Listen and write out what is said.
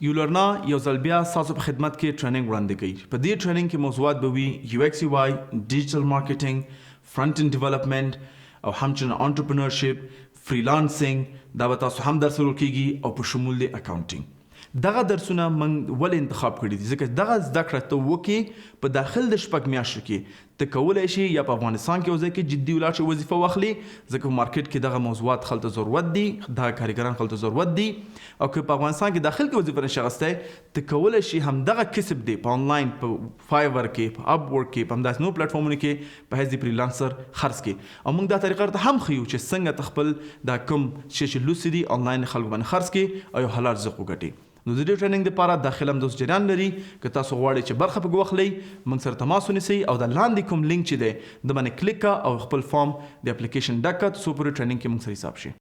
یولرنا یو ځل بیا ستاسو په خدمت کې ټریننګ وړاندې کوي. په دې ټریننګ کې موضوعات به وي یو ایکس یو واي، ډیجیټل مارکیټینګ، فرنٹ اینډ ډیولپمنٹ او همچنین انټرپرینورشپ، فریلانسینګ. دا به تاسو هم درس ورکول کېږي او په شمول د اکاونټینګ. دغه درسونه موږ ولې انتخاب کړي دي؟ ځکه دغه زده کړه ته وکړې په داخل د شپږ میاشتو کې ته کولی شي یا په افغانستان کې یو ځای کې جدي ولاړ شي وظیفه واخلي، ځکه په مارکیټ کې دغه موضوعات خلکو ته ضرورت دي، دغه کارګران خلکو ته ضرورت دي. او که په افغانستان کې داخل کې وظیفه نشي اخیستی، ته کولی شي همدغه کسب دی په آنلاین، په فایور کې، په اپ ورک کې، په همداسې نور پلیټفارمونو کې په حیث د فریلانسر خرڅ کړي. او موږ دا طریقه ته هم ښیو چې څنګه ته خپل دا کوم شی چې لوسي دي آنلاین خلکو باندې خرڅ کړي او یو حلال رزق وګټي. نو د دې ټریننګ لپاره داخله هم د جریان لري. که تاسو غواړئ چې برخه پکې واخلئ، موږ سره تماس ونیسئ او د لاندې کوم لینک چې دی د باندې کلیک او خپل فارم د اپلیکیشن ډک کړه، څو پورې ټریننګ کې موږ سره حساب شي.